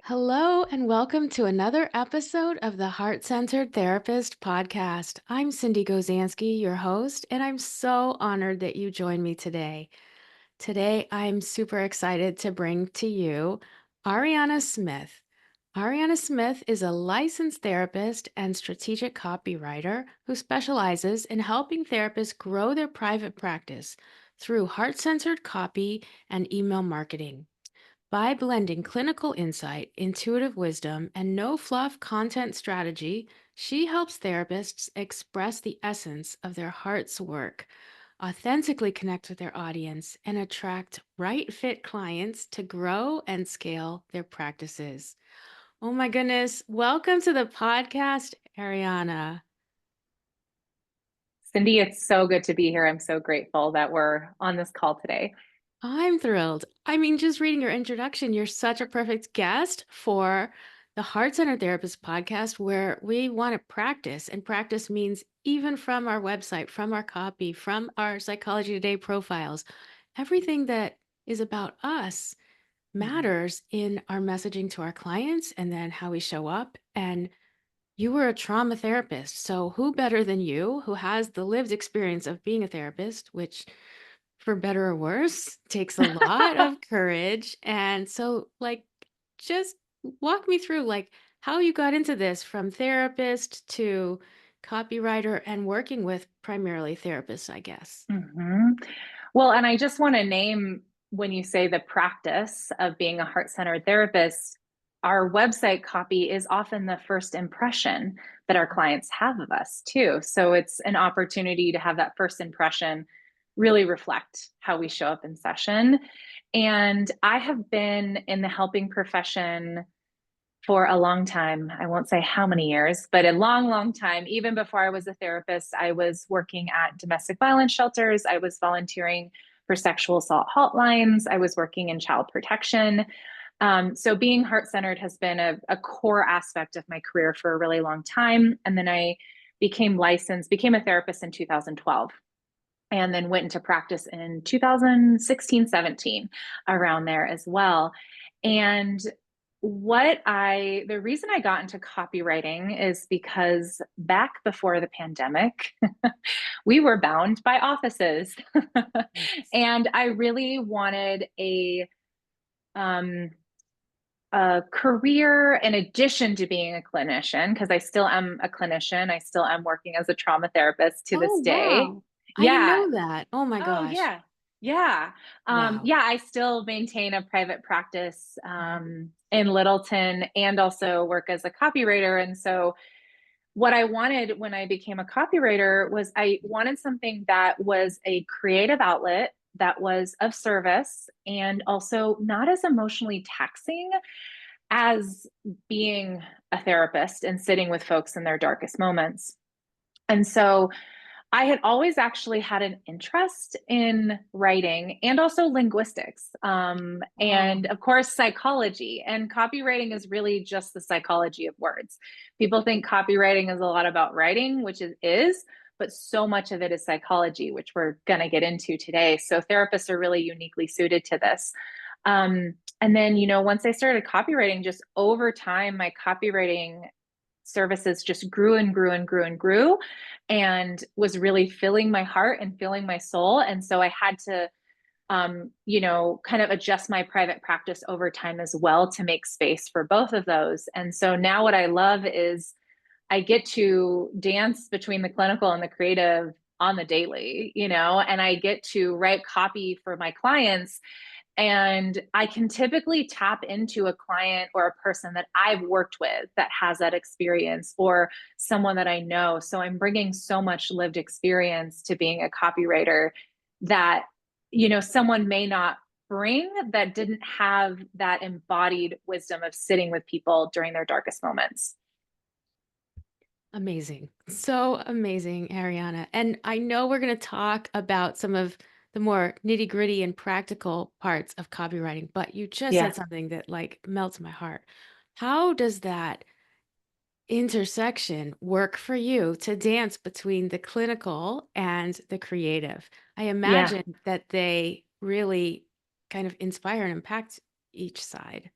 Hello, and welcome to another episode of the Heart Centered Therapist podcast. I'm Cindy Gozansky, your host, and I'm so honored that you joined me today. Today, I'm super excited to bring to you Arianna Smith. Arianna Smith is a licensed therapist and strategic copywriter who specializes in helping therapists grow their private practice through heart centered copy and email marketing. By blending clinical insight, intuitive wisdom, and no fluff content strategy, she helps therapists express the essence of their heart's work, authentically connect with their audience, and attract right fit clients to grow and scale their practices. Oh my goodness. Welcome to the podcast, Ariana. Cindy, it's so good to be here. I'm so grateful that we're on this call today. I'm thrilled. I mean, just reading your introduction, you're such a perfect guest for the Heart Center Therapist podcast, where we want to practice. And practice means even from our website, from our copy, from our Psychology Today profiles, everything that is about us Mhm. matters in our messaging to our clients and then how we show up. And you were a trauma therapist. So, who better than you, who has the lived experience of being a therapist, which for better or worse, takes a lot of courage. And so, just walk me through, how you got into this from therapist to copywriter and working with primarily therapists, I guess. Mhm. Well, and I just want to name when you say the practice of being a heart centered therapist, our website copy is often the first impression that our clients have of us, too. So it's an opportunity to have that first impression really reflect how we show up in session. And I have been in the helping profession for a long time. I won't say how many years, but a long, long time. Even before I was a therapist, I was working at domestic violence shelters. I was volunteering for sexual assault hotlines. I was working in child protection. So being heart centered has been a core aspect of my career for a really long time. And then I became licensed, became a therapist in 2012 and then went into practice in 2016, 17, around there as well. And the reason I got into copywriting is because back before the pandemic, we were bound by offices. Yes. And I really wanted um, a career in addition to being a clinician, because I still am a clinician. I still am working as a trauma therapist to this Oh, day. wow. I didn't Yeah, know that. Oh my oh, gosh. yeah. Yeah. Wow. Yeah, I still maintain a private practice Mhm. in Littleton and also work as a copywriter. And so, what I wanted when I became a copywriter was I wanted something that was a creative outlet that was of service and also not as emotionally taxing as being a therapist and sitting with folks in their darkest moments. And so, I had always actually had an interest in writing and also linguistics, and Oh, of course, psychology. And copywriting is really just the psychology of words. People think copywriting is a lot about writing, which it is, but so much of it is psychology, which we're going to get into today. So, therapists are really uniquely suited to this. And then, once I started copywriting, just over time, my copywriting services just grew and grew and grew and grew and was really filling my heart and filling my soul. And so I had to, kind of adjust my private practice over time as well to make space for both of those. And so now what I love is I get to dance between the clinical and the creative on the daily, and I get to write copy for my clients, and I can typically tap into a client or a person that I've worked with that has that experience or someone that I know. So I'm bringing so much lived experience to being a copywriter that, someone may not bring, that didn't have that embodied wisdom of sitting with people during their darkest moments. amazing. So amazing, Ariana. And I know we're going to talk about some of the more nitty gritty and practical parts of copywriting, but you just Yeah. said something that melts my heart. How does that intersection work for you to dance between the clinical and the creative? I Yeah. imagine that they really kind of inspire and impact each side.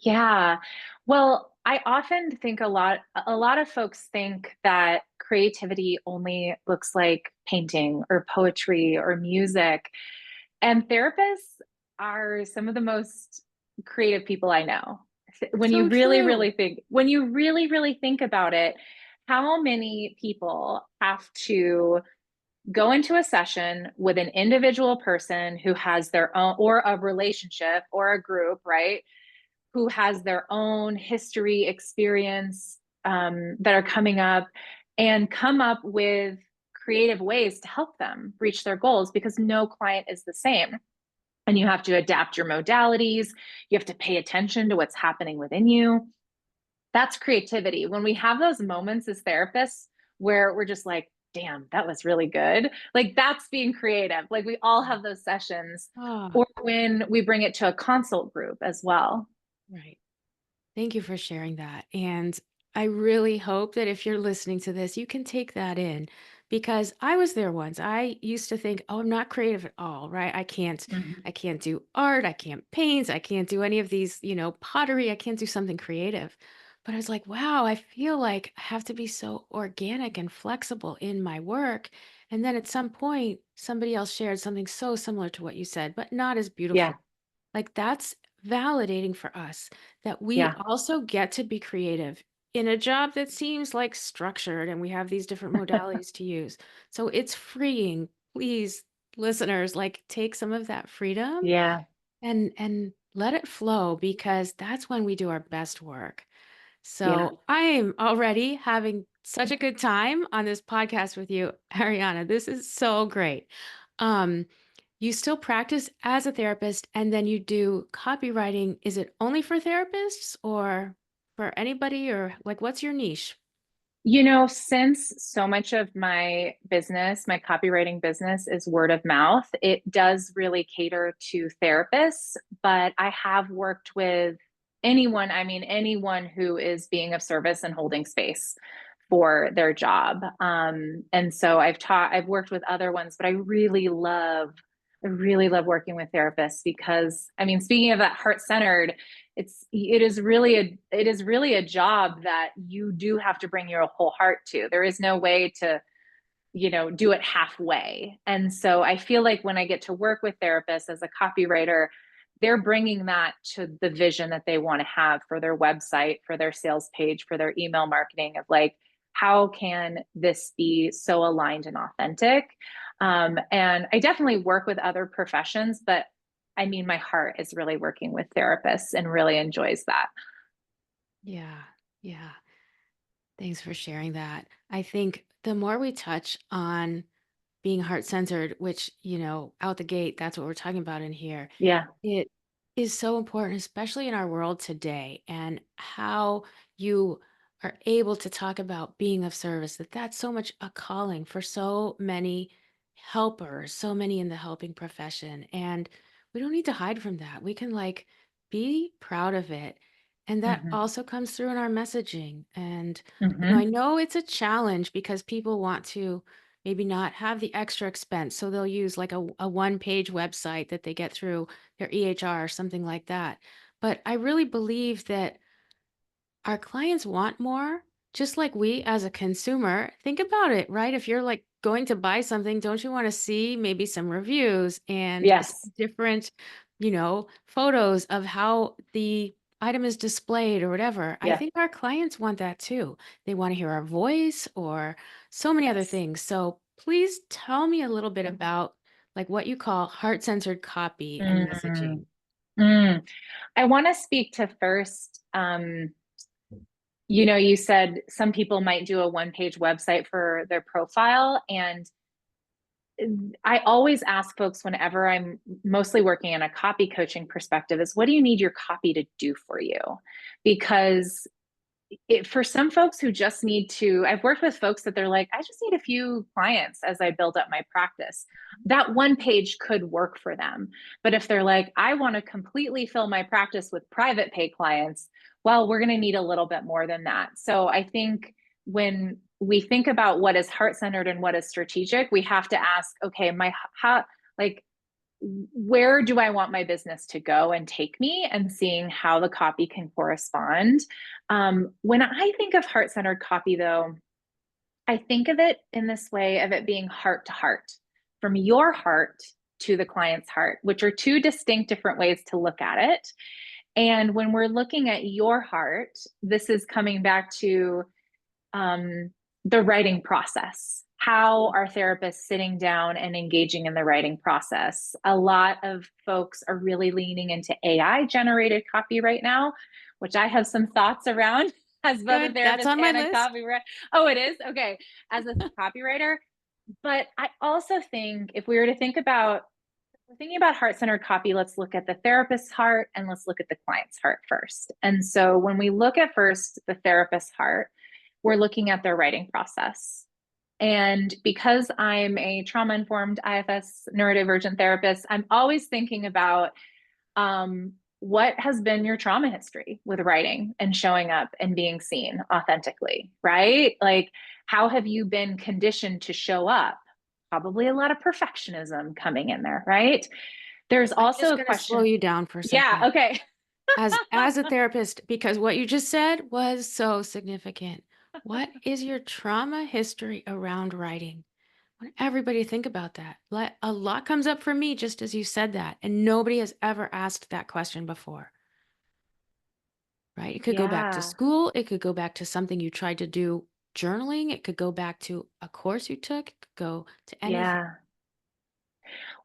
Yeah. Well, I often think a lot of folks think that creativity only looks like painting or poetry or music. And therapists are some of the most creative people I know. So true. When you really, really think about it, how many people have to go into a session with an individual person who has their own, or a relationship or a group, right? Who has their own history, experience, that are coming up, and come up with creative ways to help them reach their goals, because no client is the same. And you have to adapt your modalities. You have to pay attention to what's happening within you. That's creativity. When we have those moments as therapists where we're just like, damn, that was really good. Like, that's being creative. Like, we all have those sessions. Oh, Or when we bring it to a consult group as well. right. Thank you for sharing that. And I really hope that if you're listening to this, you can take that in because I was there once. I used to think, "Oh, I'm not creative at all, right? Mhm. I can't do art, I can't paint, I can't do any of these, pottery, I can't do something creative." But I was like, "Wow, I feel like I have to be so organic and flexible in my work." And then at some point, somebody else shared something so similar to what you said, but not as Yeah. beautiful. Like, that's validating for us that we Yeah. also get to be creative in a job that seems like structured and we have these different modalities to use. So it's freeing. Please, listeners, like take some of that freedom Yeah. and let it flow because that's when we do our best work. Yeah. So I am already having such a good time on this podcast with you, Ariana. This is so great. Um, you still practice as a therapist and then you do copywriting. Is it only for therapists or for anybody or like what's your niche? Since so much of my business, my copywriting business is word of mouth, it does really cater to therapists, but I have worked with anyone, I mean, anyone who is being of service and holding space for their job. And so I've worked with other ones, but I really love working with therapists because, I mean, speaking of that heart-centered, it is really a job that you do have to bring your whole heart to. There is no way to, do it halfway. And so I feel like when I get to work with therapists as a copywriter, they're bringing that to the vision that they want to have for their website, for their sales page, for their email marketing, of like, how can this be so aligned and authentic? And I definitely work with other professions, but I mean, my heart is really working with therapists and really enjoys that. Yeah. Yeah. Thanks for sharing that. I think the more we touch on being heart centered, which, out the gate, that's what we're talking about in here. Yeah. It is so important, especially in our world today, and how you are able to talk about being of service, that's so much a calling for so many helpers, so many in the helping profession. And we don't need to hide from that. We can like be proud of it. And that Mm-hmm. also comes through in our messaging. And, I Mm-hmm. know it's a challenge because people want to maybe not have the extra expense. So they'll use like a one-page website that they get through their EHR or something like that. But I really believe that our clients want more, just like we as a consumer. Think about it, right? If you're like going to buy something, don't you want to see maybe some reviews and Yes. different, photos of how the item is displayed or whatever? I Yeah. think our clients want that too. They want to hear our voice or so many other Yes. things. So please tell me a little bit about like what you call heart-centered copy and Mm, messaging. mm. I want to speak to first. You said some people might do a one-page website for their profile, and I always ask folks whenever I'm mostly working in a copy coaching perspective is, what do you need your copy to do for you? Because for some folks who just need to, I've worked with folks that they're like, I just need a few clients as I build up my practice. That one page could work for them. But if they're like, I want to completely fill my practice with private pay clients, well, we're going to need a little bit more than that. So I think when we think about what is heart centered and what is strategic, we have to ask, okay, how, like, where do I want my business to go and take me, and seeing how the copy can correspond. When I think of heart-centered copy, though, I think of it in this way of it being heart to heart, from your heart to the client's heart, which are two distinct different ways to look at it. And when we're looking at your heart, this is coming back to the writing process. How are therapists sitting down and engaging in the writing process? A lot of folks are really leaning into AI generated copy right now, which I have some thoughts around as both a Good. That's therapist on my and a list. copywriter. Oh, it is? Okay. As a copywriter. But I also think if we were to think about, we're thinking about heart-centered copy, let's look at the therapist's heart and let's look at the client's heart first. And so when we look at first the therapist's heart, we're looking at their writing process. And because I'm a trauma-informed IFS neurodivergent therapist, I'm always thinking about what has been your trauma history with writing and showing up and being seen authentically, right? Like, how have you been conditioned to show up? Probably a lot of perfectionism coming in there, right? There's I'm also just a going to slow question. you down for a Yeah, second. okay. As a therapist, because what you just said was so significant. What is your trauma history around writing? I want everybody to think about that. A lot comes up for me just as you said that, and nobody has ever asked that question before, right? It could go back to Yeah, school. It could go back to something you tried to do journaling. It could go back to a course you took. It could go to anything. yeah.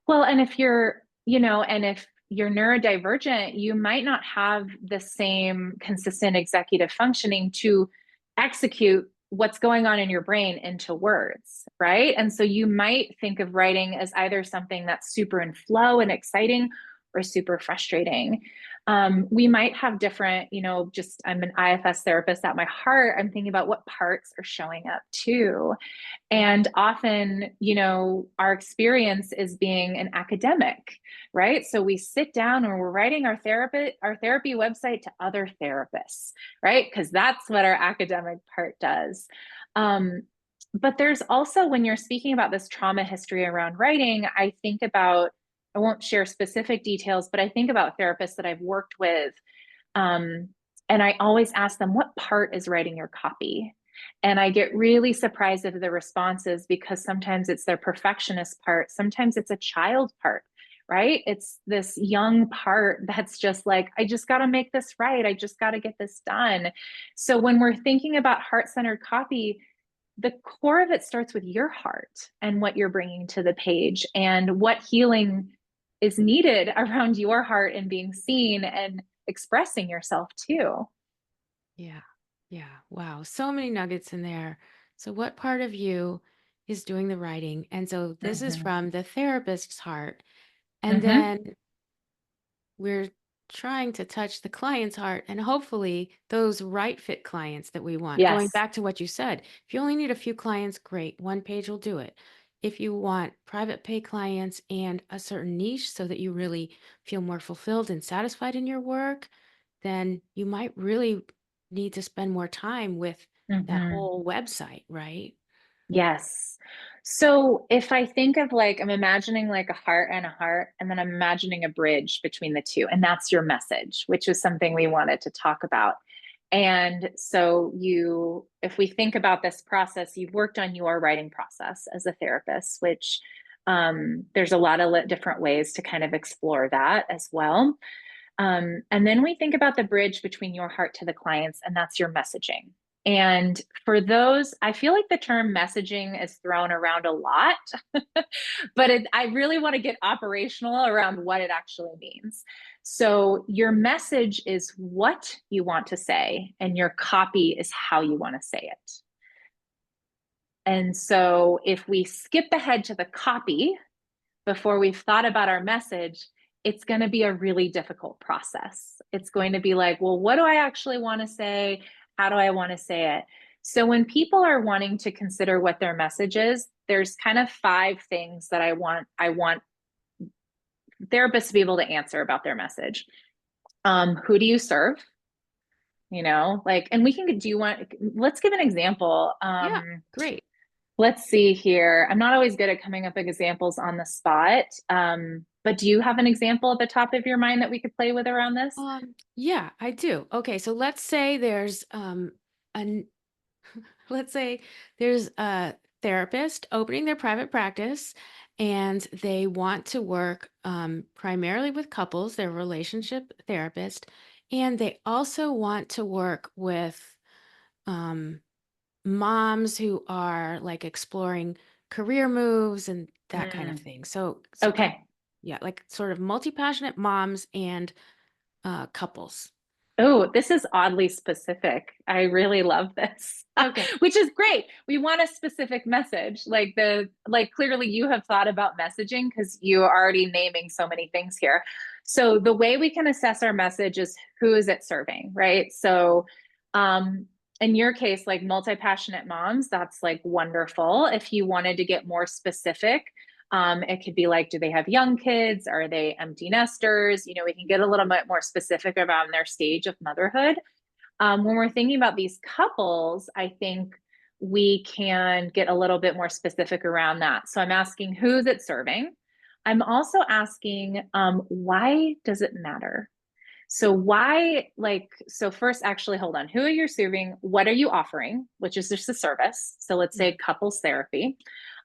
Well, and if you're, and if you're neurodivergent, you might not have the same consistent executive functioning to execute what's going on in your brain into words, right? And so you might think of writing as either something that's super in flow and exciting or super frustrating. We might have different, just I'm an IFS therapist at my heart. I'm thinking about what parts are showing up too. And often, our experience is being an academic, right? So we sit down and we're writing our therapy website to other therapists, right? Because that's what our academic part does. Um, but there's also, when you're speaking about this trauma history around writing, I think about, I won't share specific details, but I think about therapists that I've worked with. Um, and I always ask them, what part is writing your copy? And I get really surprised at the responses, because sometimes it's their perfectionist part, sometimes it's a child part, right? It's this young part that's just like, I just got to make this right. I just got to get this done. So when we're thinking about heart-centered copy, the core of it starts with your heart and what you're bringing to the page and what healing is needed around your heart and being seen and expressing yourself too. Yeah. Yeah. Wow. So many nuggets in there. So, what part of you is doing the writing? And so, this is Mm-hmm. from the therapist's heart. And Mm-hmm. then we're trying to touch the client's heart and hopefully those right fit clients that we want. Going Yes. back to what you said, if you only need a few clients, great. One page will do it. If you want private pay clients and a certain niche so that you really feel more fulfilled and satisfied in your work, then you might really need to spend more time with that Mm-hmm. whole website, right? Yes. So if I think of, like, I'm imagining like a heart and a heart, and then I'm imagining a bridge between the two, and that's your message, which is something we wanted to talk about. And so if we think about this process, you've worked on your writing process as a therapist, which there's a lot of different ways to kind of explore that as well. And then we think about the bridge between your heart to the clients, and that's your messaging. And for those, I feel like the term messaging is thrown around a lot, but I really want to get operational around what it actually means. So, your message is what you want to say, and your copy is how you want to say it. And so, if we skip ahead to the copy before we've thought about our message, it's going to be a really difficult process. It's going to be like, well, what do I actually want to say? How do I want to say it? So when people are wanting to consider what their message is, there's kind of 5 things that I want therapists to be able to answer about their message. Who do you serve? Like, and we can do you want let's give an example. Yeah, great. Let's see here. I'm not always good at coming up with examples on the spot. But do you have an example at the top of your mind that we could play with around this? Yeah, I do. Okay, so let's say there's an let's say there's a therapist opening their private practice and they want to work primarily with couples, their relationship therapist, and they also want to work with um, moms who are like exploring career moves and that kind of Mm, thing. So kind of, okay. yeah, like sort of multi-passionate moms and couples. Oh, this is oddly specific. I really love this, Okay. which is great. We want a specific message. Like clearly you have thought about messaging because you are already naming so many things here. So the way we can assess our message is who is it serving, right? So um in your case, like multi-passionate moms, that's like wonderful. If you wanted to get more specific, it could be like, do they have young kids? Are they empty nesters? We can get a little bit more specific about their stage of motherhood. When we're thinking about these couples, I think we can get a little bit more specific around that. So I'm asking, who's it serving? I'm also asking, why does it matter? So why, so first, actually, hold on. Who are you serving? What are you offering? Which is just a service. So let's Yeah. say couples therapy.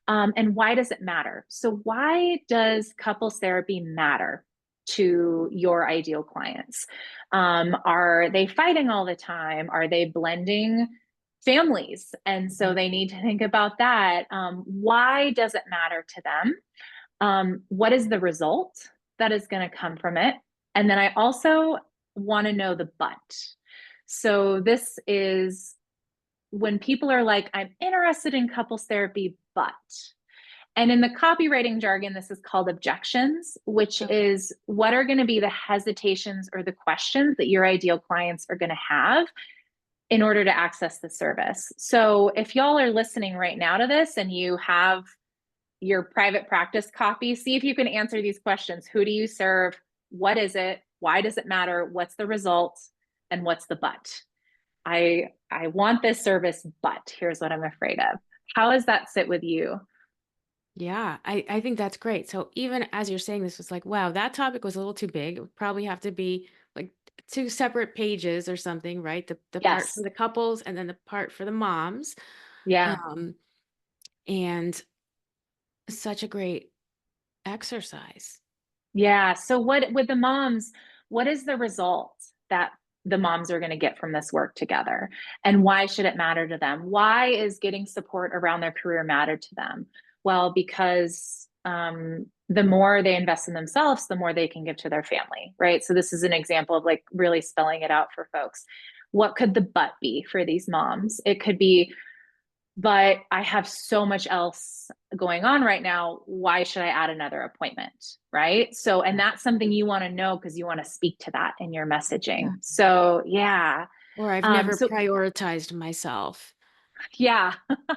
And why does it matter? So why does couples therapy matter to your ideal clients? Are they fighting all the time? Are they blending families? And so Mhm. they need to think about that. Why does it matter to them? What is the result that is going to come from it? And then I also want to know the but. So this is when people are like, I'm interested in couples therapy, but. And in the copywriting jargon, this is called objections, which Okay. is what are going to be the hesitations or the questions that your ideal clients are going to have in order to access the service. So if y'all are listening right now to this and you have your private practice copy, see if you can answer these questions. Who do you serve? What is it? Why does it matter? What's the result? And what's the but? I want this service, but here's what I'm afraid of. How does that sit with you? Yeah, I think that's great. So even as you're saying this, was like, wow, that topic was a little too big. It would probably have to be like two separate pages or something, right? The part for Yes. the couples and then the part for the moms. Yeah. Um, and such a great exercise. Yeah. So what with the moms, what is the result that the moms are going to get from this work together? And why should it matter to them? Why is getting support around their career matter to them? Well, because the more they invest in themselves, the more they can give to their family, right? So this is an example of like really spelling it out for folks. What could the but be for these moms? It could be, but I have so much else going on right now. Why should I add another appointment? Right. So, and Yeah. that's something you want to know because you want to speak to that in your Yeah. messaging. So, yeah. Or I've never So, prioritized myself. yeah.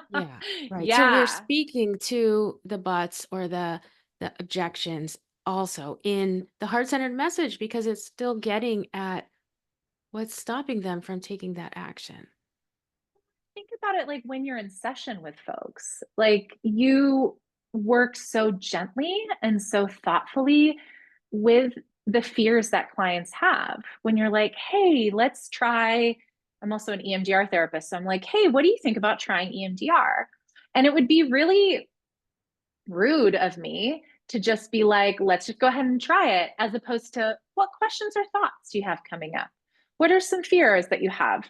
Yeah, right. So we're Yeah. speaking to the buts or the objections also in the heart-centered message because it's still getting at what's stopping them from taking that action. Think about it like when you're in session with folks, like you work so gently and so thoughtfully with the fears that clients have. When you're like, hey, let's try. I'm also an EMDR therapist. So I'm like, hey, what do you think about trying EMDR? And it would be really rude of me to just be like, let's just go ahead and try it, as opposed to what questions or thoughts do you have coming up? What are some fears that you have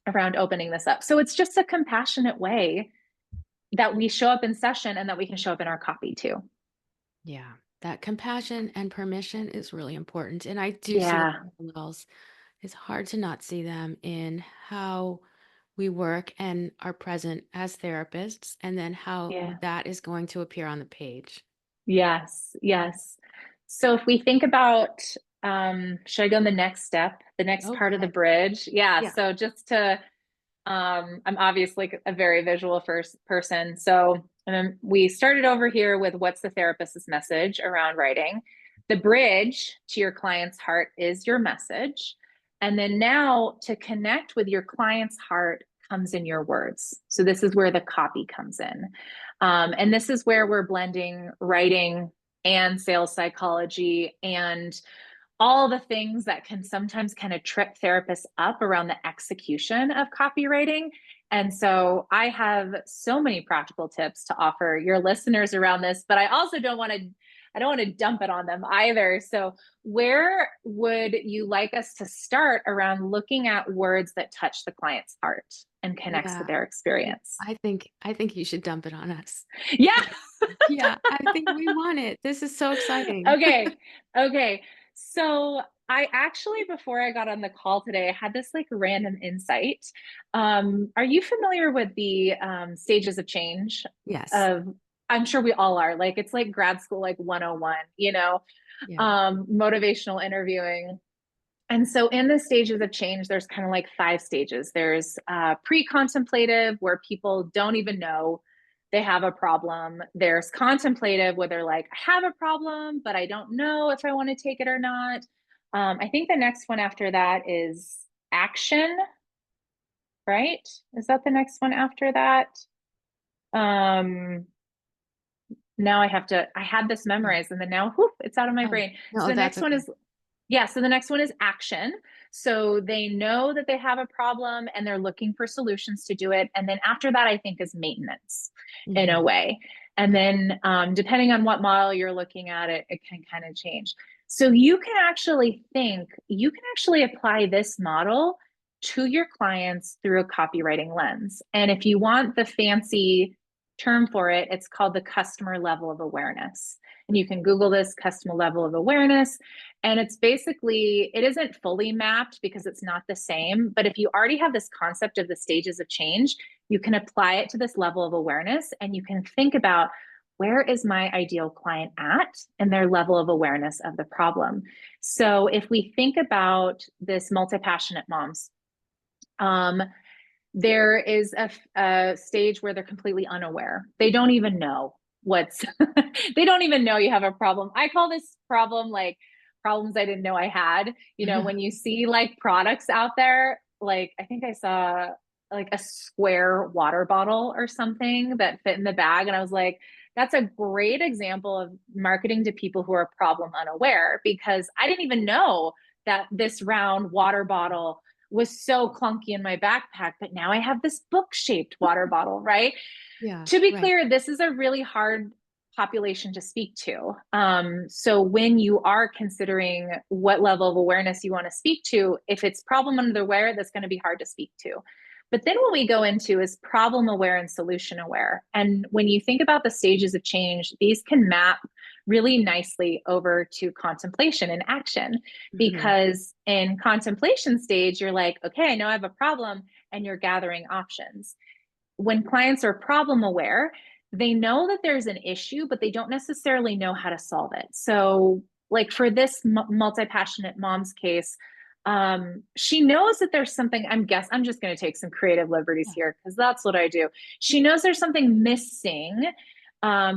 around opening this up? So it's just a compassionate way that we show up in session and that we can show up in our copy too. Yeah, that compassion and permission is really important. And I do see the Yeah. parallels. It's hard to not see them in how we work and are present as therapists, and then how Yeah. that is going to appear on the page. Yes. Yes. So if we think about, should I go in the next step, the next Oh, go part of the ahead. bridge? Yeah. Yeah. So just to, I'm obviously a very visual first person. So we started over here with what's the therapist's message around writing. The bridge to your client's heart is your message. And then now to connect with your client's heart comes in your words. So this is where the copy comes in. And this is where we're blending writing and sales psychology and all the things that can sometimes kind of trip therapists up around the execution of copywriting. And so I have so many practical tips to offer your listeners around this, but I also don't want to dump it on them either. So where would you like us to start around looking at words that touch the client's heart and connects with Yeah. their Yeah. experience? I think you should dump it on us. Yeah. Yeah, I think we want it. This is so exciting. Okay. Okay. So I actually, before I got on the call today, I had this like random insight. Are you familiar with the stages of change Yes. of, I'm sure we all are, like, it's like grad school, like 101, Yeah. motivational interviewing. And so in the stages of change, there's kind of like five stages. There's pre-contemplative, where people don't even know they have a problem. There's contemplative, where they're like, I have a problem, but I don't know if I want to take it or not. I think the next one after that is action, right? Is that the next one after that? Um, Now I had this Mm. memorized and then now whew, it's out of my Oh, brain. So no, the that's next one okay. is Yeah, so the next one is action. So they know that they have a problem and they're looking for solutions to do it. And then after that, I think is maintenance in a Mhm. way. And Yeah. then depending on what model you're looking at, it can kind of change. So you can actually apply this model to your clients through a copywriting lens. And if you want the fancy term for it, it's called the customer level of awareness. And you can Google this customer level of awareness. And it's basically, it isn't fully mapped because it's not the same. But if you already have this concept of the stages of change, you can apply it to this level of awareness and you can think about, where is my ideal client at and their level of awareness of the problem. So if we think about this multi-passionate moms, um, there is a stage where they're completely unaware. They don't even know what's, they don't even know you have a problem. I call this problem like problems I didn't know I had. When you see like products out there, like I think I saw like a square water bottle or something that fit in the bag. And I was like, that's a great example of marketing to people who are problem unaware, because I didn't even know that this round water bottle was so clunky in my backpack, but now I have this book shaped water bottle, right? Yeah, To be right. clear, this is a really hard population to speak to. So when you are considering what level of awareness you want to speak to, if it's problem unaware, that's going to be hard to speak to. But then what we go into is problem aware and solution aware. And when you think about the stages of change, these can map really nicely over to contemplation and action. Mhm. Because in contemplation stage, you're like, okay, I know I have a problem, and you're gathering options. When clients are problem aware, they know that there's an issue, but they don't necessarily know how to solve it. So, like for this multi passionate mom's case, she knows that there's something. I'm just going to take some creative liberties Yeah. here because that's what I do. She knows there's something missing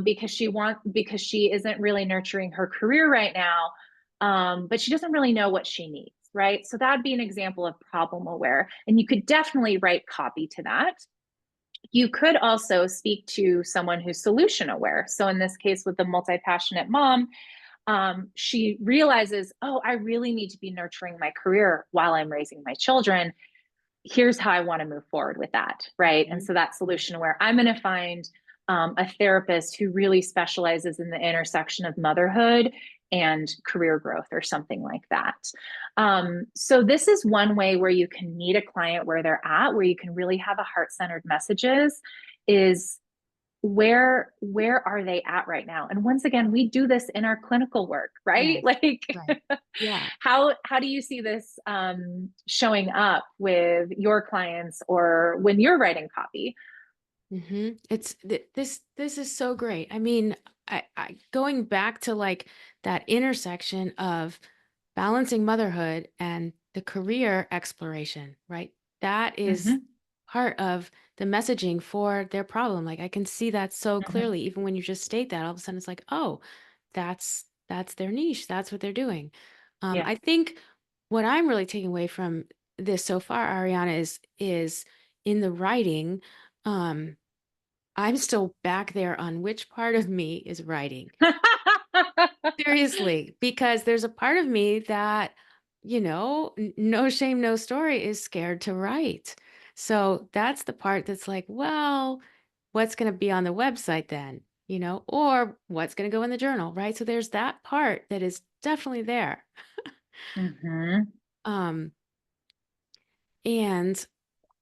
because she isn't really nurturing her career right now, but she doesn't really know what she needs. Right. So that'd be an example of problem aware. And you could definitely write copy to that. You could also speak to someone who's solution aware. So in this case, with the multi-passionate mom, she realizes, oh, I really need to be nurturing my career while I'm raising my children. Here's how I want to move forward with that, right? And Mhm. so that solution aware, I'm going to find a therapist who really specializes in the intersection of motherhood and career growth or something like that. So this is one way where you can meet a client where they're at, where you can really have a heart-centered messages is where are they at right now. And once again, we do this in our clinical work, right? Yes. Like Right. Yeah. how do you see this showing up with your clients or when you're writing copy? This is so great. I mean, I going back to like that intersection of balancing motherhood and the career exploration, right? That is Mm-hmm, part of the messaging for their problem. Like I can see that so mm-hmm. clearly, even when you just state that, all of a sudden it's like, oh, that's their niche. That's what they're doing. Yeah. I think what I'm really taking away from this so far, Ariana, is in the writing, um, I'm still back there on which part of me is writing. Seriously, because there's a part of me that, no shame, no story is scared to write. So that's the part that's like, well, what's going to be on the website then? Or what's going to go in the journal, right? So there's that part that is definitely there. Hmm. Um, and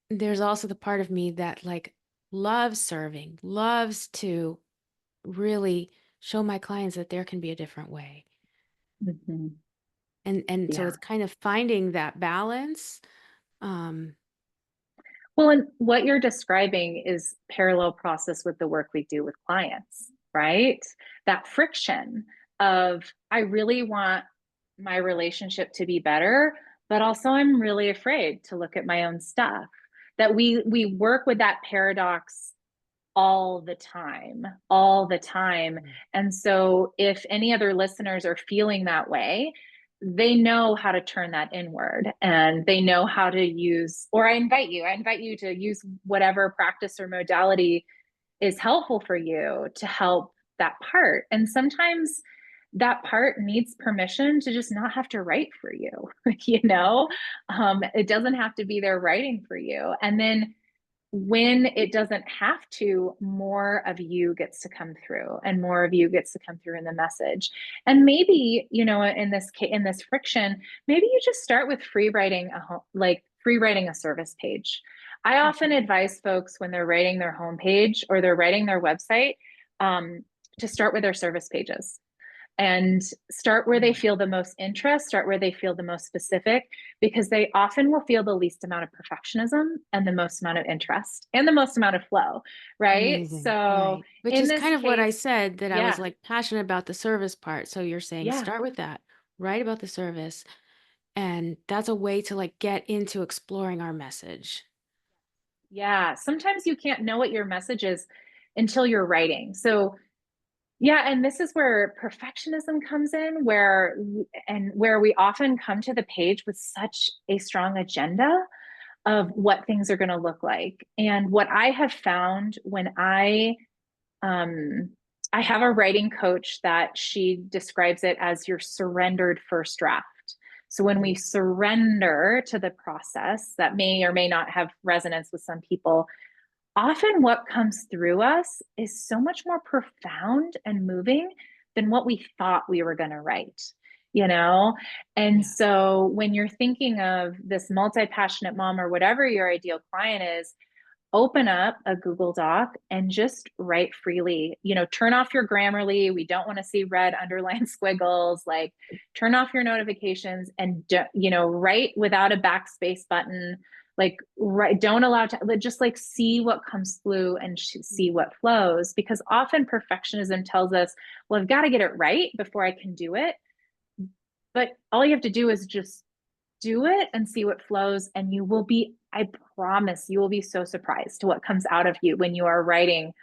there's also the part of me that like loves serving, loves to really show my clients that there can be a different way. Hmm. And so Yeah. it's kind of finding that balance. Um, Well, and what you're describing is parallel process with the work we do with clients, right? That friction of I really want my relationship to be better, but also I'm really afraid to look at my own stuff. That we work with that paradox all the time. Mm. And so if any other listeners are feeling that way, they know how to turn that inward and they know how to use, or I invite you to use whatever practice or modality is helpful for you to help that part. And sometimes that part needs permission to just not have to write for you, you know? It doesn't have to be there writing for you. And then when it doesn't have to, more of you gets to come through and more of you gets to come through in the message. And maybe, in this case, in this friction, maybe you just start with free writing free writing a service page. I often Mhm. advise folks when they're writing their homepage or they're writing their website, um, to start with their service pages and start where they Mm. feel the most interest, start where they feel the most specific, because they often will feel the least amount of perfectionism and the most amount of interest and the most amount of flow, right? Amazing. So Right. Which in is this kind of what I case, said, that I was yeah, like passionate about the service part. So you're saying yeah, start with that, write about the service. And that's a way to like get into exploring our message. yeah. Sometimes you can't know what your message is until you're writing. So yeah, and this is where perfectionism comes in, where we often come to the page with such a strong agenda of what things are going to look like. And what I have found when um, I have a writing coach that she describes it as your surrendered first draft. So when we Mm. surrender to the process, that may or may not have resonance with some people, often what comes through us is so much more profound and moving than what we thought we were going to write, you know? And Yeah. so when you're thinking of this multi passionate mom or whatever your ideal client is, open up a Google Doc and just write freely. Turn off your Grammarly. We don't want to see red underlined squiggles. Like, turn off your notifications and, write without a backspace button. Like, don't allow to just like see what comes through and see what flows. Because often perfectionism tells us, well, I've got to get it right before I can do it. But all you have to do is just do it and see what flows. And you will be, I promise, you will be so surprised to what comes out of you when you are writing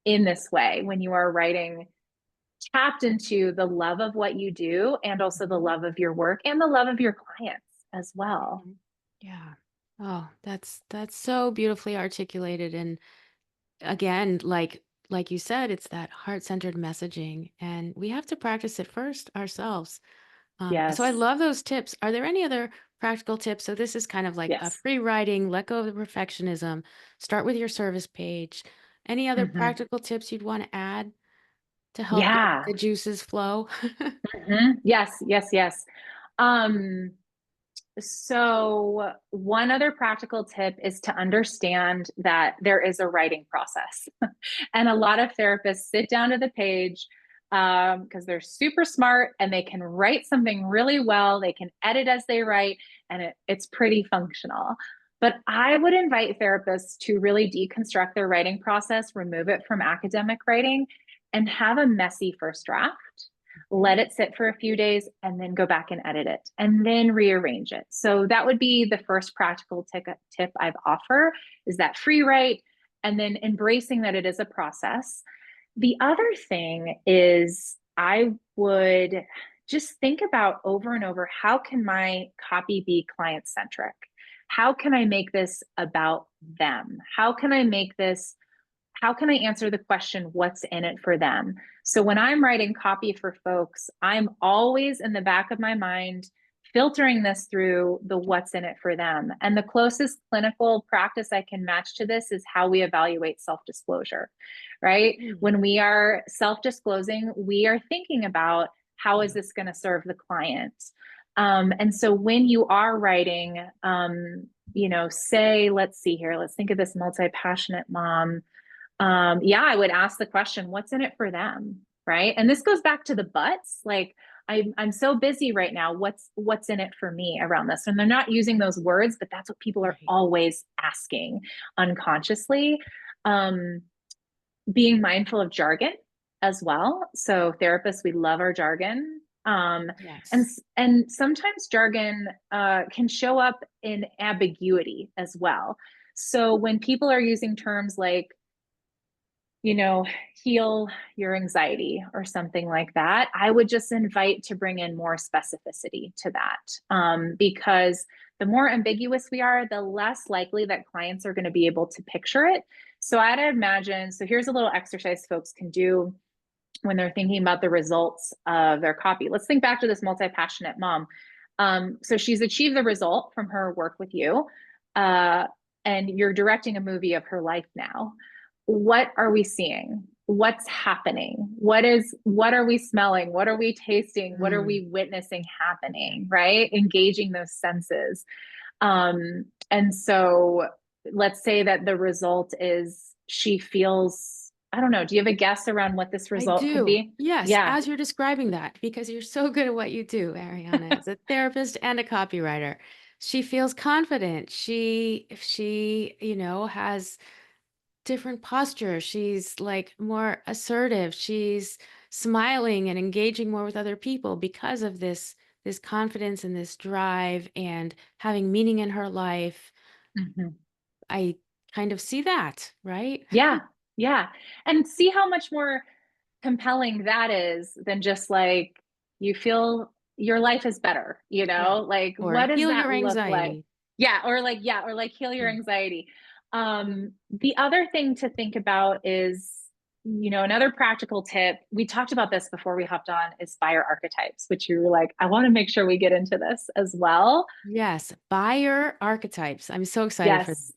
in this way, when you are writing tapped into the love of what you do and also the Mhm. love of your work and the love of your clients as well. Mhm. Yeah. Oh, that's so beautifully articulated. And again, like you said, it's that heart-centered messaging, and we have to practice it first ourselves. So I Yes. love those tips. Are there any other practical tips? So this is kind of like a Yes. free writing, let go of the perfectionism, start with your service page. Any other Mm-hmm. practical tips you'd want to add to help get Yeah. the juices flow? Mm-hmm. Yes. Yes. Yes. Um, So, one other practical tip is to understand that there is a writing process. And a lot of therapists sit down to the page because they're super smart and they can write something really well. They can edit as they write, and it's pretty functional. But I would invite therapists to really deconstruct their writing process, remove it from academic writing, and have a messy first draft. Mhm. Let it sit for a few days and then go back and edit it and then rearrange it. So that would be the first practical tip I've offer is that free write and then embracing that it is a process. The other thing is I would just think about over and over, how can my copy be client centric? How can I make this about them? How can I answer the question, what's in it for them? So when I'm writing copy for folks, I'm always in the back of my mind filtering this through the what's in it for them. And the closest clinical practice I can match to this is how we evaluate self-disclosure, right? Mm. When we are self-disclosing, we are thinking about how is Yeah. this going to serve the client? And so when you are writing, say, let's see here, let's think of this multi-passionate mom. I would ask the question, what's in it for them? Right. And this goes back to the buts. Like, I'm so busy right now. What's in it for me around this? And they're not using those words, but that's what people are Right. always asking unconsciously. Being mindful of jargon as well. So therapists, we love our jargon. And Yes. and sometimes jargon can show up in ambiguity as well. So when people are using terms like, heal your anxiety or something like that, I would just invite to bring in more specificity to that, because the more ambiguous we are, the less likely that clients are going to be able to picture it. So I'd imagine, so here's a little exercise folks can do when they're thinking about the results of their copy. Let's think back to this multi-passionate mom. So she's achieved the result from her work with you, and you're directing a movie of her life now. What are we seeing? What's happening? What are we smelling? What are we tasting? What are Mm. we witnessing happening? Right? Engaging those senses. And so let's say that the result is she feels, I don't know, do you have a guess around what this I result could do. be? Yes, Yeah. as you're describing that, because you're so good at what you do, Ariana, as a therapist and a copywriter. She feels confident. She has different posture. She's like more assertive. She's smiling and engaging more with other people because of this confidence and this drive and having meaning in her life. Mhm. I kind of see that, right? Yeah. Yeah. And see how much more compelling that is than just like you feel your life is better, Yeah. like Or what does heal that your look like? anxiety. Or like heal your Yeah. anxiety. The other thing to think about is, another practical tip, we talked about this before we hopped on, is buyer archetypes, which you were like, I want to make sure we get into this as well. Yes, buyer archetypes. I'm so excited for Yes. this.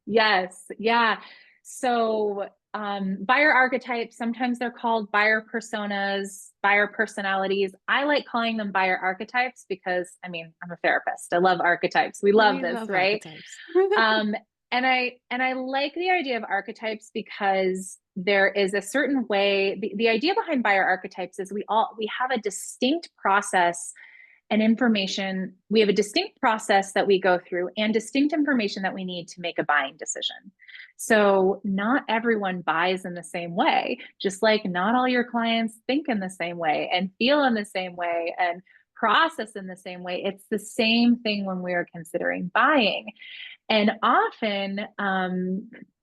Yes. Yeah. So, buyer archetypes, sometimes they're called buyer personas, buyer personalities. I like calling them buyer archetypes because, I mean, I'm a therapist. I love archetypes. We love We this, love right? archetypes. Um, and I like the idea of archetypes because there is a certain way, the idea behind buyer archetypes is we have a distinct process and information. We have a distinct process that we go through and distinct information that we need to make a buying decision. So not everyone buys in the same way, just like not all your clients think in the same way and feel in the same way and process in the same way. It's the same thing when we are considering buying. And often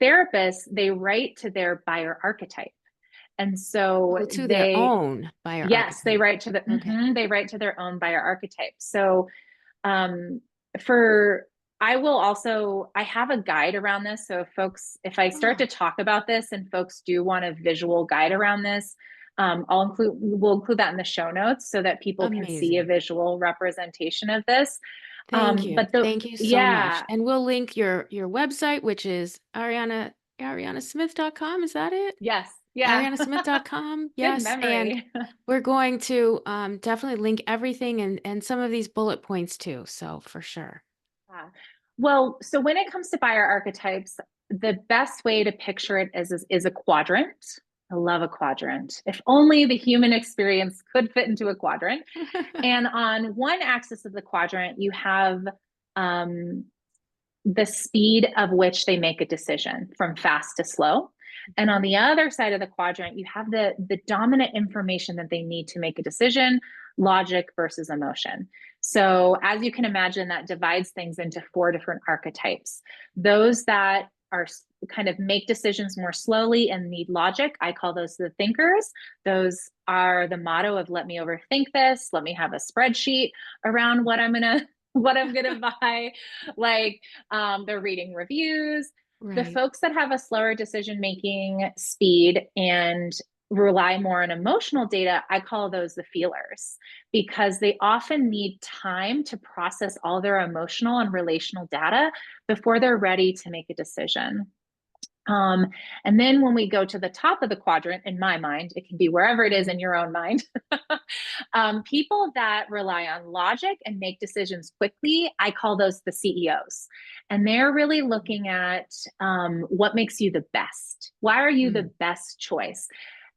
therapists, they write to their buyer archetype. And so Oh, to their own buyer yes, they archetype. write to Okay. they write to their own buyer archetype. So um, for I have a guide around this. So if I start to Oh, talk about this and folks do want a visual guide around this, we'll include that in the show notes so that people can see a amazing. visual representation of this. Thank you. But the Thank you so much. Yeah, And we'll link your website, which is ariannasmith.com. Is that it? yes, yeah, ariannasmith.com. good Yes. And memory. we're going to definitely link everything and some of these bullet points too. So for sure. Yeah. Well, so when it comes to buyer archetypes, the best way to picture it is a quadrant. I love a quadrant. If only the human experience could fit into a quadrant. And on one axis of the quadrant, you have um, the speed of which they make a decision from fast to slow. And on Mhm. the other side of the quadrant, you have the dominant information that they need to make a decision, logic versus emotion. So, as you can imagine, that divides things into four different archetypes. Those that are kind of make decisions more slowly and need logic, I call those the thinkers. Those are the motto of let me overthink this, let me have a spreadsheet around what I'm going to what I'm going to buy. Like, they're reading reviews. The Right. folks that have a slower decision making speed and rely more on emotional data, I call those the feelers, because they often need time to process all their emotional and relational data before they're ready to make a decision. Um, and then when we go to the top of the quadrant, in my mind, it can be wherever it is Mhm. in your own mind, people that rely on logic and make decisions quickly, I call those the CEOs. And they're really looking at what makes you the best. Why are you the Mm. best choice?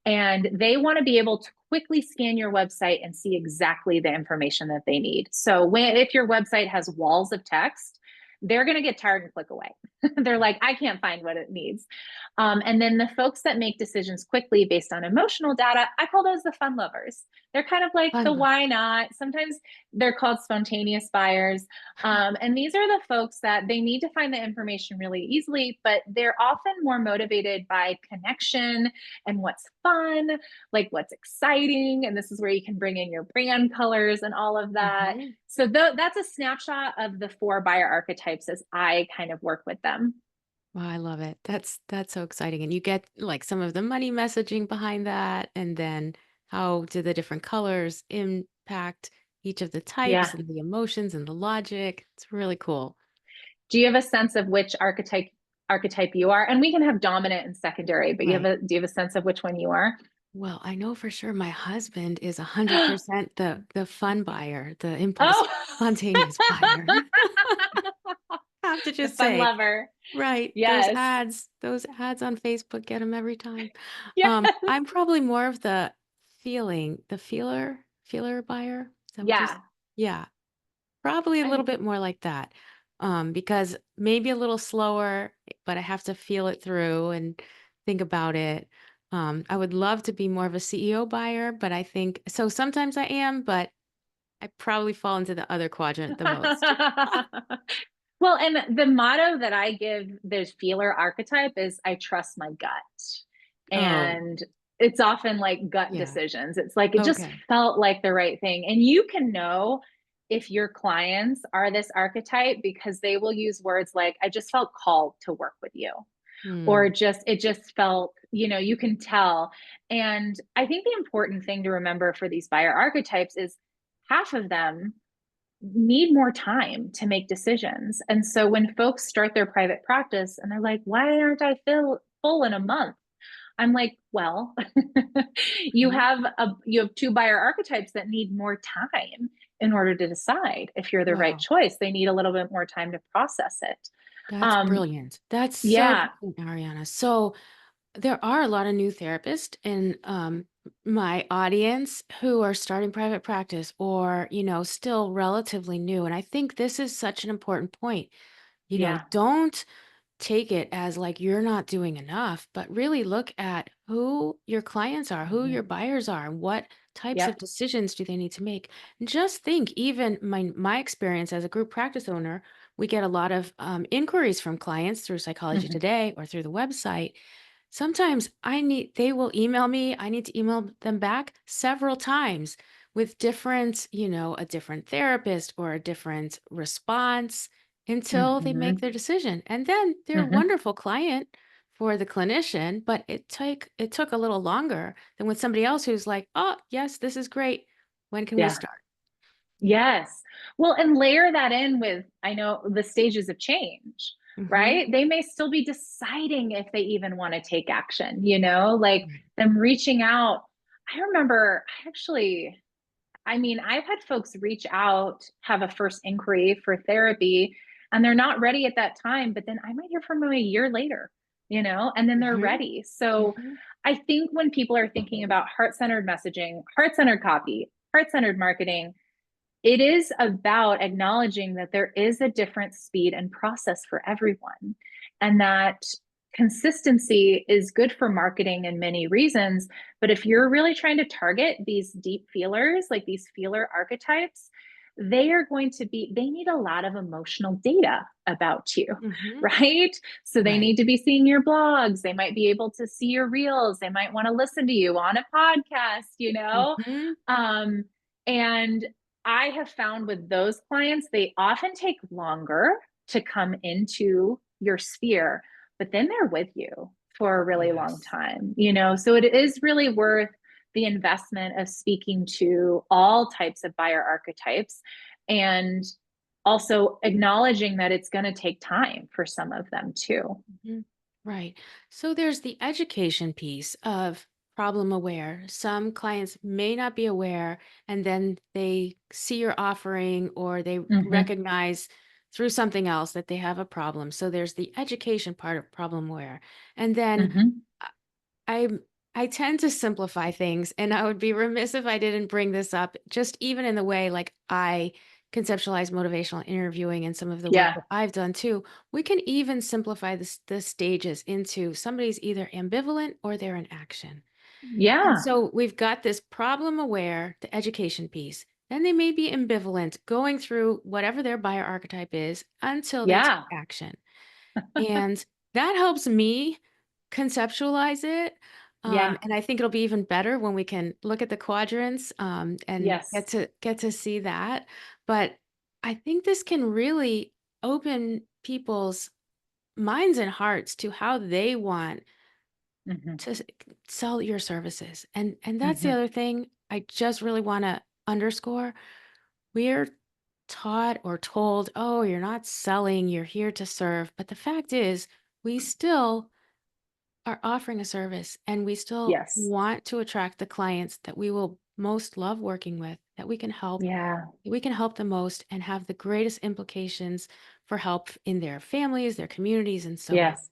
And they want to be able to quickly scan your website and see exactly the information that they need. So if your website has walls of text, they're going to get tired and click away. They're like, I can't find what it needs. And then the folks that make decisions quickly based on emotional data, I call those the fun lovers. They're kind of like the Fun. why not. Sometimes they're called spontaneous buyers. And these are the folks that they need to find the information really easily, but they're often more motivated by connection and what's fun, like what's exciting. And this is where you can bring in your brand colors and all of that. Mhm. So that's a snapshot of the 4 buyer archetypes as I kind of work with them. Wow, I love it. That's so exciting. And you get like some of the money messaging behind that, and then how do the different colors impact each of the types Yeah. and the emotions and the logic. It's really cool. Do you have a sense of which archetype you are? And we can have dominant and secondary, but Right. do you have a sense of which one you are? Well, I know for sure my husband is 100% the fun buyer, the impulse Oh, spontaneous buyer. I have to the just fun say, lover. right, Yes. those ads on Facebook get him every time. Yes. I'm probably more of the feeler buyer. Is that what you Yeah. Yeah, probably a little I, bit more like that. Because maybe a little slower, but I have to feel it through and think about it. I would love to be more of a CEO buyer, but I think so sometimes I am, but I probably fall into the other quadrant the most. well, and the motto that I give this feeler archetype is I trust my gut. Oh, And it's often like gut yeah. decisions. It's like it just Okay. felt like the right thing. And you can know if your clients are this archetype because they will use words like, I just felt called to work with you. Or Hmm. just, it just felt, you can tell. And I think the important thing to remember for these buyer archetypes is half of them need more time to make decisions. And so when folks start their private practice and they're like, why aren't I full in a month? I'm like, well, Mhm. you have 2 buyer archetypes that need more time in order to decide if you're the right Wow. choice. They need a little bit more time to process it. That's Um, brilliant. That's so yeah, brilliant, Ariana. So there are a lot of new therapists in my audience who are starting private practice or, still relatively new. And I think this is such an important point. yeah, Don't take it as like you're not doing enough, but really look at who your clients are, who mhm, your buyers are, and what types of yep, decisions do they need to make. And just think, even my experience as a group practice owner, we get a lot of inquiries from clients through Psychology mhm, Today or through the website. Sometimes they will email me. I need to email them back several times with a different therapist or a different response until they make mhm, their decision. And then they're a mhm, wonderful client for the clinician, but it took a little longer than with somebody else who's like, "Oh, yes, this is great. When can we yeah. start?" Yes. Well, and layer that in with, I know, the stages of change, Mhm. right? They may still be deciding if they even want to take action, like Right. them reaching out. I remember I've had folks reach out, have a first inquiry for therapy, and they're not ready at that time, but then I might hear from them a year later, and then they're Mhm. ready. So Mhm. I think when people are thinking about heart centered messaging, heart centered copy, heart centered marketing, it is about acknowledging that there is a different speed and process for everyone, and that consistency is good for marketing in many reasons. But if you're really trying to target these deep feelers, like these feeler archetypes, they need a lot of emotional data about you, Mhm. right? So they Right. need to be seeing your blogs. They might be able to see your reels. They might want to listen to you on a podcast, Mhm. Um, and I have found with those clients, they often take longer to come into your sphere, but then they're with you for a really long Yes. time, you know? So it is really worth the investment of speaking to all types of buyer archetypes and also acknowledging that it's going to take time for some of them too. Mhm. Right. So there's the education piece of problem aware. Some clients may not be aware, and then they see your offering or they Mm-hmm. recognize through something else that they have a problem. So there's the education part of problem aware. And then Mm-hmm. I I tend to simplify things, and I would be remiss if I didn't bring this up, just even in the way like I conceptualize motivational interviewing and some of the work Yeah. that I've done too. We can even simplify the stages into somebody's either ambivalent or they're in action. And Yeah. so we've got this problem aware, the education piece. Then they may be ambivalent, going through whatever their buyer archetype is until they take Yeah. action. And that helps me conceptualize it. Yeah. And I think it'll be even better when we can look at the quadrants and get Yes. to see that. But I think this can really open people's minds and hearts to how they want Mm-hmm. to sell your services. And that's the Mm-hmm. other thing I just really want to underscore. We're taught or told, oh, you're not selling, you're here to serve. But the fact is, we still are offering a service and we still Yes. want to attract the clients that we will most love working with, Yeah. that we can help the most and have the greatest implications for help in their families, their communities, and so on. Yes.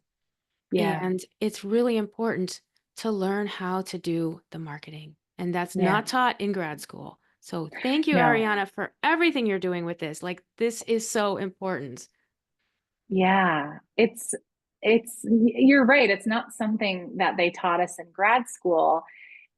Yeah. And it's really important to learn how to do the marketing. And that's Yeah. not taught in grad school. So thank you, No. Ariana, for everything you're doing with this. Like, this is so important. Yeah. You're right. It's not something that they taught us in grad school.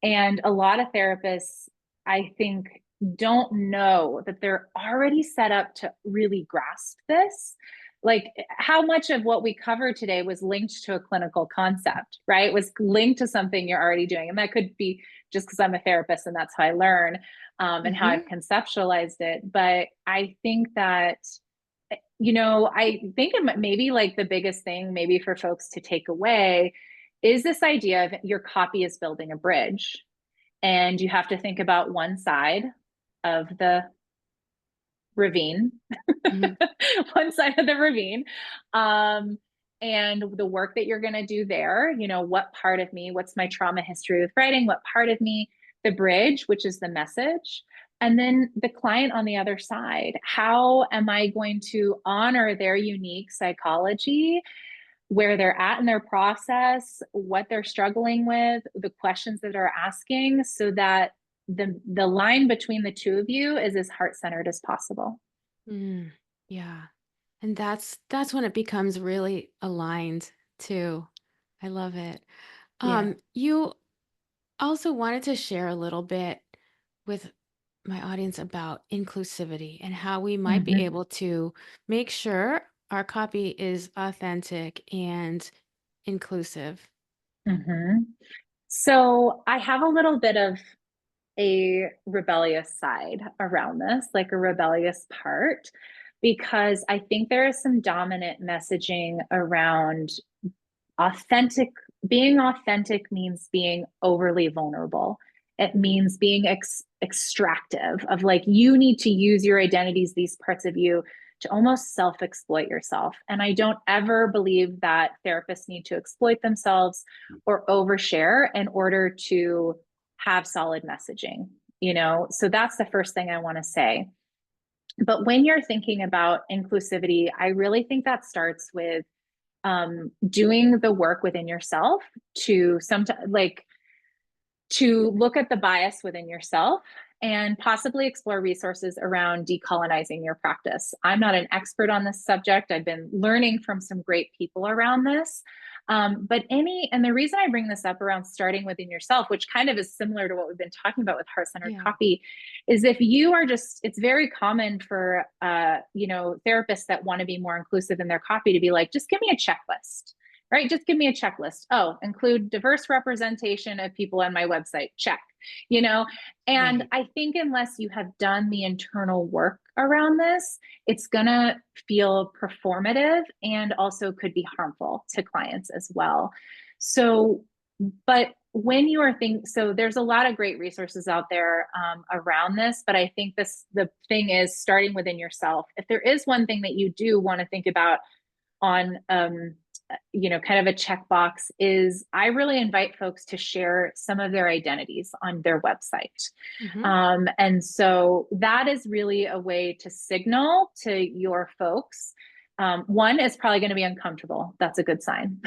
And a lot of therapists, I think, don't know that they're already set up to really grasp this. Like how much of what we covered today was linked to a clinical concept, right? It was linked to something you're already doing. And that could be just because I'm a therapist and that's how I learn and how I've Hmm. conceptualized it. But I think that, you know, I think maybe like the biggest thing, maybe for folks to take away, is this idea of your copy is building a bridge and you have to think about one side of the ravine, Hmm. one side of the ravine, um, and the work that you're going to do there. You know, what part of me, what's my trauma history with writing, what part of me, the bridge, which is the message, and then the client on the other side. How am I going to honor their unique psychology, where they're at in their process, what they're struggling with, the questions that they're asking, so that the line between the two of you is as heart-centered as possible. Mm, yeah. And that's when it becomes really aligned too. I love it. Yeah. You also wanted to share a little bit with my audience about inclusivity and how we might be Mm-hmm. able to make sure our copy is authentic and inclusive. Mm-hmm. So I have a little bit of a rebellious side around this, like a rebellious part, because I think there is some dominant messaging around authentic. Being authentic means being overly vulnerable. It means being extractive of like you need to use your identities, these parts of you, to almost self-exploit yourself. And I don't ever believe that therapists need to exploit themselves or overshare in order to have solid messaging, you know? So that's the first thing I want to say. But when you're thinking about inclusivity, I really think that starts with doing the work within yourself to sometimes like to look at the bias within yourself and possibly explore resources around decolonizing your practice. I'm not an expert on this subject. I've been learning from some great people around this. And the reason I bring this up around starting within yourself, which kind of is similar to what we've been talking about with heart-centered Yeah. copy, is if you are just, it's very common for, therapists that want to be more inclusive in their copy to be like, just give me a checklist. right? Just give me a checklist. Oh, include diverse representation of people on my website. Check, you know? And Right. I think unless you have done the internal work around this, it's going to feel performative and also could be harmful to clients as well. So, but when you are thinking, so there's a lot of great resources out there around this, but I think the thing is starting within yourself. If there is one thing that you do want to think about on kind of a checkbox, is I really invite folks to share some of their identities on their website. Hmm. And so that is really a way to signal to your folks. One is probably going to be uncomfortable. That's a good sign,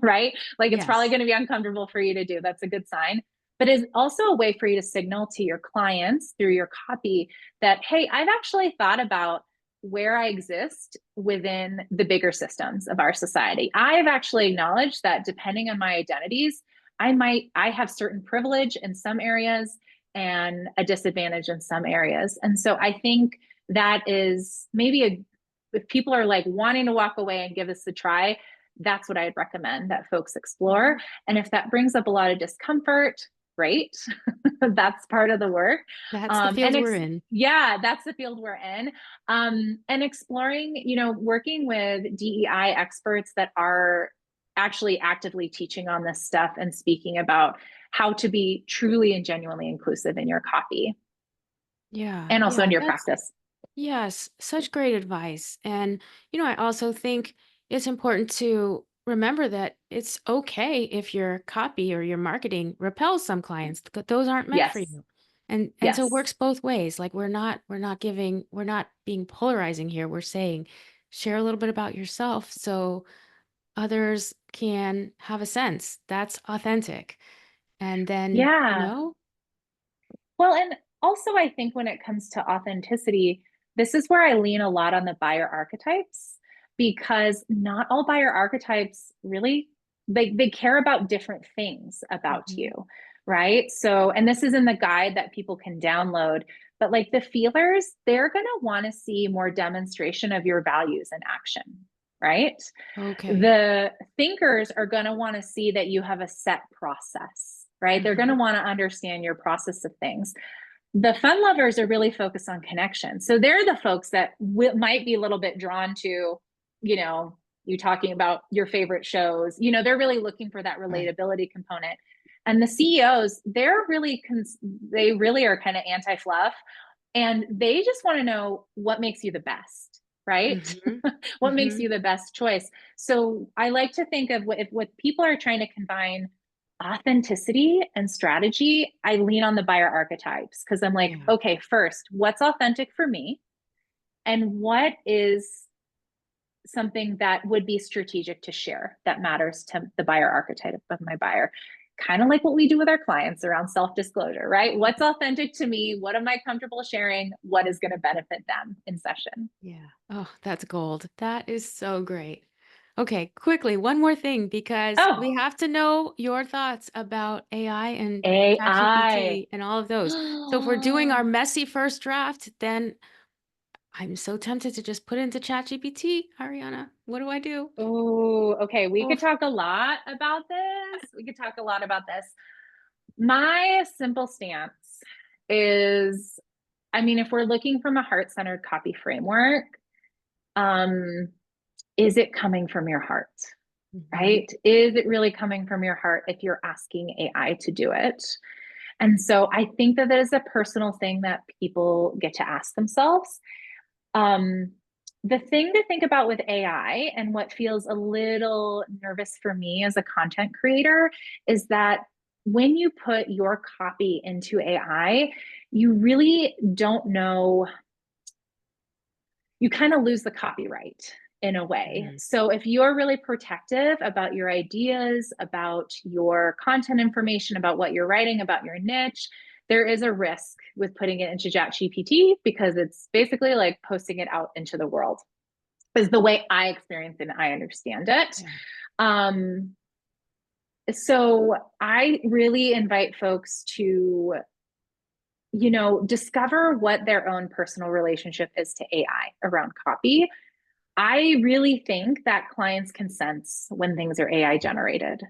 right? Like it's probably Yes. going to be uncomfortable for you to do. That's a good sign. But it's also a way for you to signal to your clients through your copy that, hey, I've actually thought about where I exist within the bigger systems of our society. I've actually acknowledged that depending on my identities, I have certain privilege in some areas and a disadvantage in some areas. And so I think that is maybe if people are like wanting to walk away and give this a try, that's what I'd recommend that folks explore. Mhm. And if that brings up a lot of discomfort, great. That's part of the work. That's the field we're in. Yeah, that's the field we're in. And exploring, working with DEI experts that are actually actively teaching on this stuff and speaking about how to be truly and genuinely inclusive in your copy Yeah. and also in Yeah. your That's practice. Yes, such great advice. And, I also think it's important to remember that it's okay if your copy or your marketing repels some clients. Those aren't meant for Yes. you. And so it Yes. works both ways. Like we're not being polarizing here. We're saying share a little bit about yourself so others can have a sense that's authentic. And then, Yeah. Well, and also I think when it comes to authenticity, this is where I lean a lot on the buyer archetypes because not all buyer archetypes really they care about different things about you, Mhm. right? So, and this is in the guide that people can download, but like the feelers, they're going to want to see more demonstration of your values in action, right? Okay. The thinkers are going to want to see that you have a set process, right? They're going to Mhm. want to understand your process of things. The fun lovers are really focused on connection. So they're the folks that might be a little bit drawn to, you know, you talking about your favorite shows. They're really looking for that Right. relatability component. And the CEOs, they really are kind of anti-fluff and they just want to know what makes you the best, right? Mhm. What makes you Mhm. the best choice. So I like to think of what people are trying to combine authenticity and strategy, I lean on the buyer archetypes because I'm like, Yeah. okay, first, what's authentic for me? And what is something that would be strategic to share that matters to the buyer archetype of my buyer? Kind of like what we do with our clients around self disclosure, right? What's authentic to me? What am I comfortable sharing? What is going to benefit them in session? Yeah. Oh, that's gold. That is so great. Okay, quickly, one more thing because we Oh, have to know your thoughts about AI and AI. ChatGPT and all of those. So if we're doing our messy first draft, then I'm so tempted to just put it into ChatGPT. Ariana, what do I do? Oh, okay. We Oh, could talk a lot about this. My simple stance is, I mean, if we're looking from a heart-centered copy framework, um, is it coming from your heart? mhm. Right? Is it really coming from your heart if you're asking AI to do it? And so I think that is a personal thing that people get to ask themselves. Um, the thing to think about with AI and what feels a little nervous for me as a content creator is that when you put your copy into AI, you really don't know, you kind of lose the copyright in a way. Mhm. So if you're really protective about your ideas, about your content information, about what you're writing, about your niche, there is a risk with putting it into ChatGPT because it's basically like posting it out into the world. Is the way I experience it and I understand it. Yeah. Um, so I really invite folks to discover what their own personal relationship is to AI around copy. I really think that clients can sense when things are AI generated.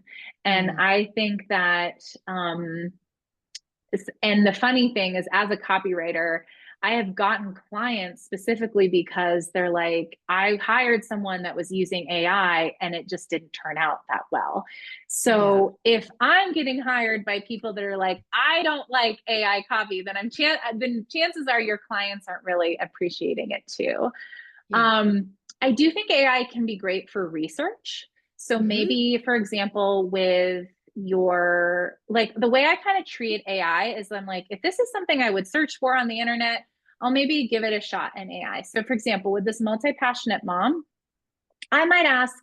And Mm, I think that, and the funny thing is, as a copywriter, I have gotten clients specifically because they're like, I hired someone that was using AI and it just didn't turn out that well. yeah, So if I'm getting hired by people that are like, I don't like AI copy, then chances are your clients aren't really appreciating it too. yeah. Um, I do think AI can be great for research. So Hmm. maybe, for example, with your, like, the way I kind of treat AI is I'm like, if this is something I would search for on the internet, I'll maybe give it a shot in AI. So, for example, with this multi-passionate mom, I might ask,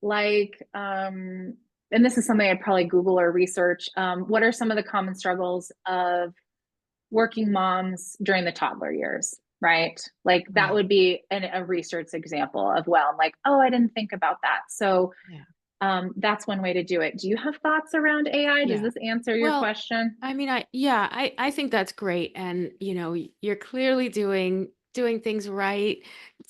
like, and this is something I'd probably Google or research. What are some of the common struggles of working moms during the toddler years, right? Like that Right. would be a research example of, well, I'm like, oh, I didn't think about that. So Yeah. that's one way to do it. Do you have thoughts around AI? Does Yeah. this answer your Well, question? I mean, I think that's great. And, you're clearly doing things right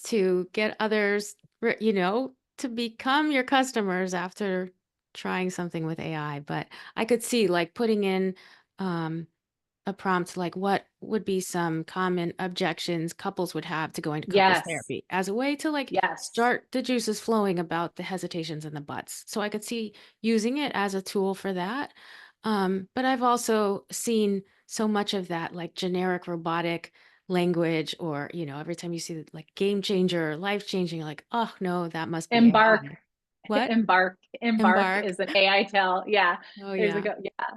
to get others, to become your customers after trying something with AI. But I could see like putting in um a prompt like what would be some common objections couples would have to going to couples Yes. therapy as a way to like Yes. start the juices flowing about the hesitations and the buts. So I could see using it as a tool for that. But I've also seen so much of that like generic robotic language or, every time you see like game changer, life changing, you're like, oh no, that must be Embark. AI. What? Embark Embark. is an AI tell. Yeah. Oh There's a yeah. go. Yeah.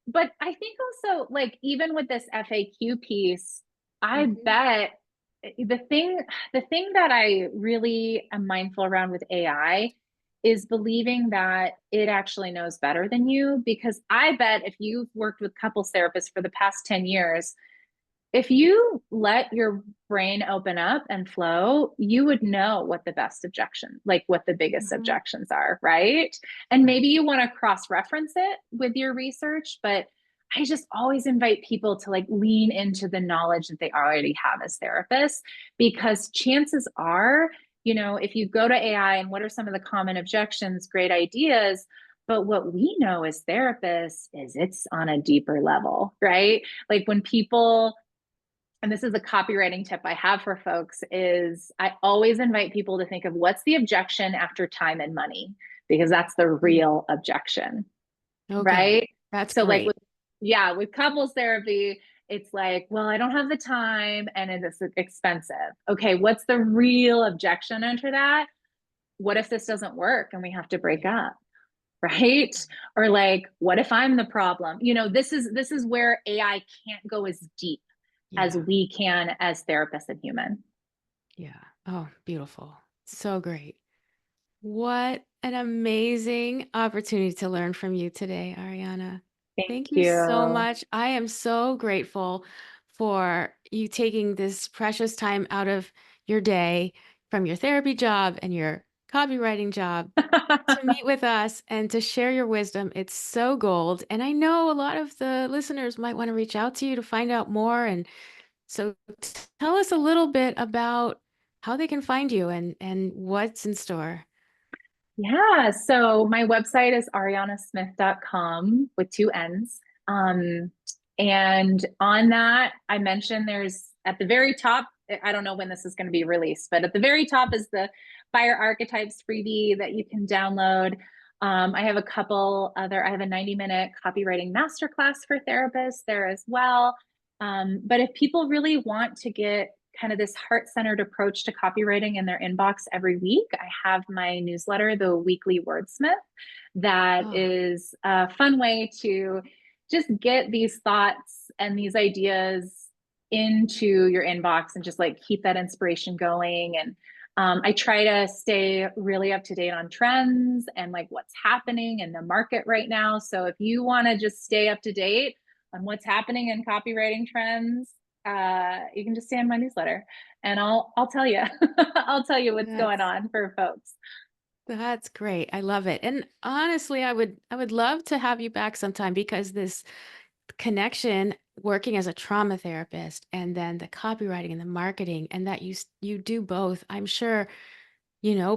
But I think also, like, even with this FAQ piece, I Hmm. bet the thing that I really am mindful around with AI is believing that it actually knows better than you. Because I bet if you've worked with couples therapists for the past 10 years, if you let your brain open up and flow, you would know what the best objection, like what the biggest Hmm. objections are, right? And Right. maybe you want to cross reference it with your research, but I just always invite people to like lean into the knowledge that they already have as therapists, because chances are, if you go to AI and what are some of the common objections, great ideas. But what we know as therapists is it's on a deeper level, right? Like when people, and this is a copywriting tip I have for folks, is I always invite people to think of what's the objection after time and money, because that's the Mm. real objection, Okay. right? That's So like great. with, yeah, with couples therapy, it's like, well, I don't have the time and it's expensive. Okay, what's the real objection under that? What if this doesn't work and we have to break Yeah. up? Right? Or like, what if I'm the problem? This is where AI can't go as deep as Yeah. we can as therapists and human. Yeah. Oh, beautiful. So great. What an amazing opportunity to learn from you today, Ariana. Thank Thank you so you. much. I am so grateful for you taking this precious time out of your day from your therapy job and your copywriting job to meet with us and to share your wisdom. It's so gold. And I know a lot of the listeners might want to reach out to you to find out more. And so tell us a little bit about how they can find you and what's in store. Yeah. So my website is ariannasmith.com with two N's. And on that, I mentioned there's at the very top, I don't know when this is going to be released, but at the very top is the Buyer Archetypes freebie that you can download. I have a 90-minute copywriting masterclass for therapists there as well. But if people really want to get kind of this heart-centered approach to copywriting in their inbox every week, I have my newsletter, the weekly Wordsmith, that Oh, is a fun way to just get these thoughts and these ideas into your inbox and just like keep that inspiration going. And I try to stay really up to date on trends and like what's happening in the market right now. So if you want to just stay up to date on what's happening in copywriting trends, you can just stay in my newsletter, and I'll tell you, I'll tell you what's going that's on for folks. that's great. I love it. And honestly, I would love to have you back sometime because this connection working as a trauma therapist and then the copywriting and the marketing and that you do both. I'm sure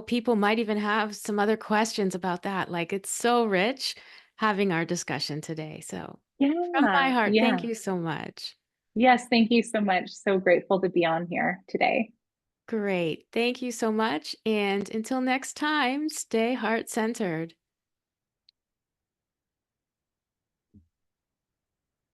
People might even have some other questions about that. Like, it's so rich having our discussion today. So, from my Yeah, heart, thank yeah. you so much. Yes, thank you so much. So grateful to be on here today. Great. Thank you so much. And until next time, stay heart centered.